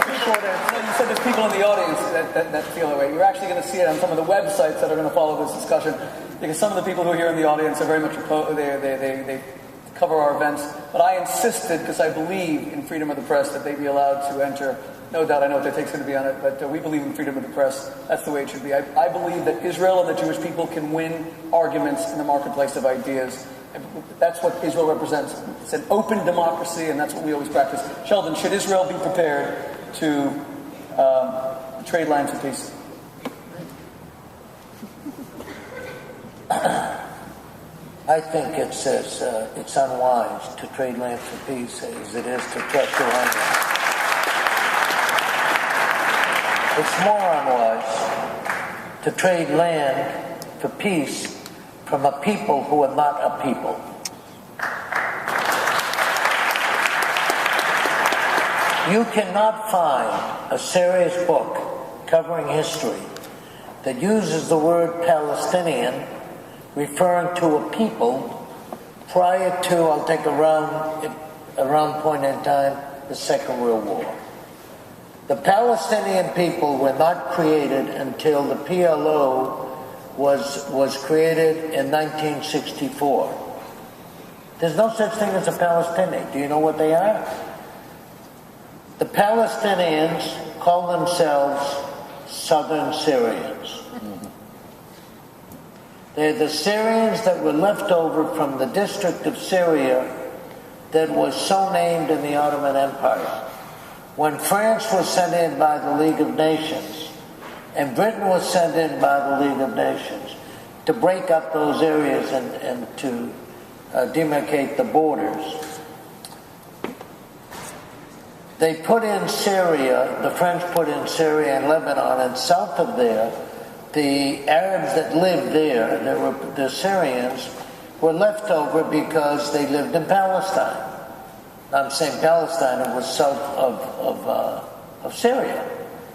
You said there's people in the audience that feel that way. You're actually going to see it on some of the websites that are going to follow this discussion, because some of the people who are here in the audience are very much opposed. They cover our events, but I insisted, because I believe in freedom of the press, that they be allowed to enter. No doubt, I know what their take's going to be on it, but we believe in freedom of the press. That's the way it should be. I believe that Israel and the Jewish people can win arguments in the marketplace of ideas. That's what Israel represents. It's an open democracy, and that's what we always practice. Sheldon, should Israel be prepared to trade land for peace? I think it's unwise to trade land for peace as it is to trust Iran. It's more unwise to trade land for peace from a people who are not a people. You cannot find a serious book covering history that uses the word Palestinian referring to a people prior to, I'll take a round point in time, the Second World War. The Palestinian people were not created until the PLO was created in 1964. There's no such thing as a Palestinian. Do you know what they are? The Palestinians call themselves Southern Syrians. They're the Syrians that were left over from the district of Syria that was so named in the Ottoman Empire. When France was sent in by the League of Nations, and Britain was sent in by the League of Nations to break up those areas and to demarcate the borders, they put in Syria, the French put in Syria and Lebanon, and south of there, the Arabs that lived there, the Syrians, were left over because they lived in Palestine. I'm saying Palestine, it was south of Syria.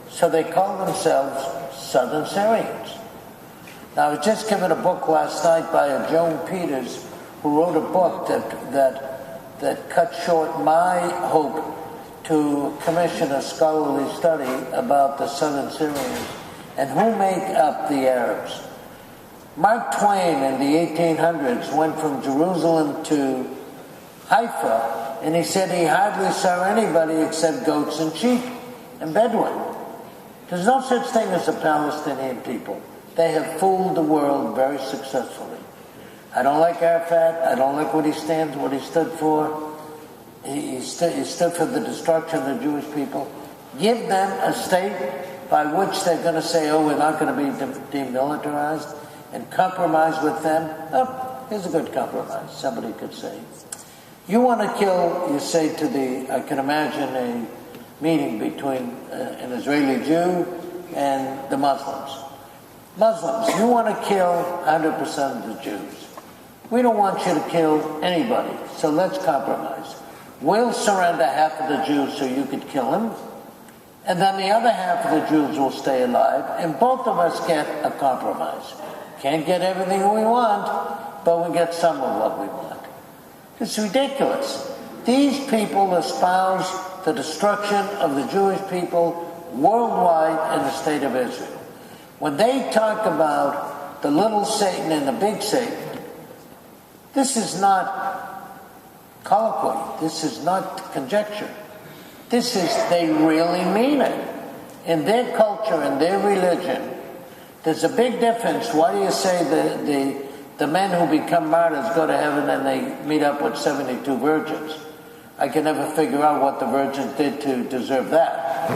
So they call themselves Southern Syrians. Now, I was just given a book last night by a Joan Peters, who wrote a book that cut short my hope to commission a scholarly study about the Southern Syrians and who make up the Arabs. Mark Twain in the 1800s went from Jerusalem to Haifa, and he said he hardly saw anybody except goats and sheep and Bedouin. There's no such thing as a Palestinian people. They have fooled the world very successfully. I don't like Arafat. I don't like what he stood for. He stood for the destruction of the Jewish people. Give them a state by which they're going to say, oh, we're not going to be demilitarized, and compromise with them. Oh, here's a good compromise, somebody could say. You want to kill, you say to I can imagine a meeting between an Israeli Jew and the Muslims. Muslims, you want to kill 100% of the Jews. We don't want you to kill anybody, so let's compromise. We'll surrender half of the Jews so you could kill them, and then the other half of the Jews will stay alive, and both of us get a compromise. Can't get everything we want, but we get some of what we want. It's ridiculous. These people espouse the destruction of the Jewish people worldwide in the state of Israel. When they talk about the little Satan and the big Satan, this is not colloquy. This is not conjecture. This is, they really mean it. In their culture, in their religion, there's a big difference. Why do you say the men who become martyrs go to heaven and they meet up with 72 virgins? I can never figure out what the virgins did to deserve that.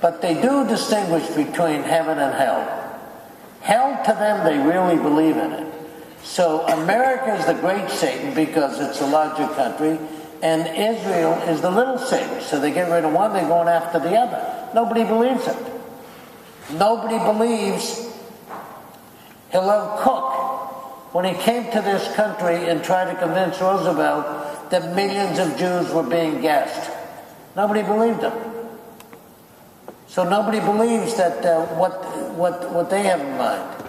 But they do distinguish between heaven and hell. Hell, to them, they really believe in it. So America is the great Satan because it's a larger country, and Israel is the little Satan. So they get rid of one, they're going after the other. Nobody believes it. Nobody believes Hillel Cook, when he came to this country and tried to convince Roosevelt that millions of Jews were being gassed. Nobody believed him. So nobody believes that what they have in mind.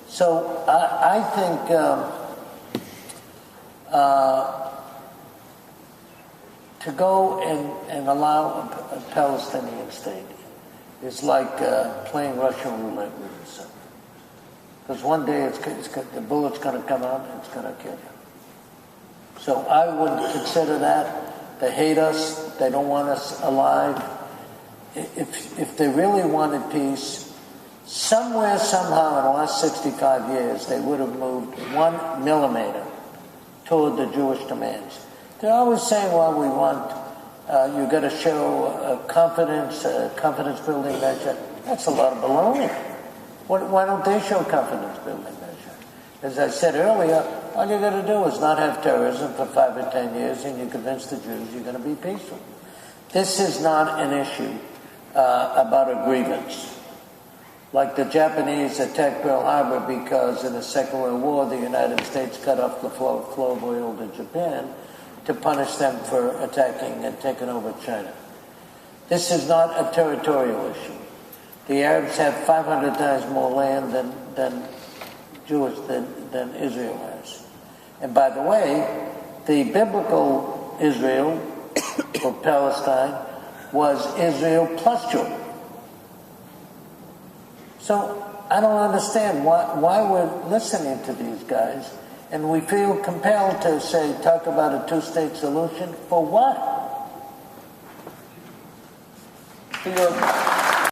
So I think to go and allow a Palestinian state is like playing Russian roulette with the sun. Because one day the bullet's going to come out and it's going to kill you. So I would consider that. They hate us. They don't want us alive. If they really wanted peace, somewhere, somehow, in the last 65 years, they would have moved 1 millimeter toward the Jewish demands. They're always saying, well, we want, you've got to show confidence building measure. That's a lot of baloney. Why don't they show confidence building measure? As I said earlier, all you got to do is not have terrorism for 5 or 10 years and you convince the Jews you're going to be peaceful. This is not an issue about a grievance. Like the Japanese attacked Pearl Harbor because in the Second World War the United States cut off the flow of oil to Japan to punish them for attacking and taking over China. This is not a territorial issue. The Arabs have 500 times more land than Israel has. And by the way, the biblical Israel, or Palestine, was Israel plus Jordan. So I don't understand why we're listening to these guys and we feel compelled to talk about a two-state solution. For what? For your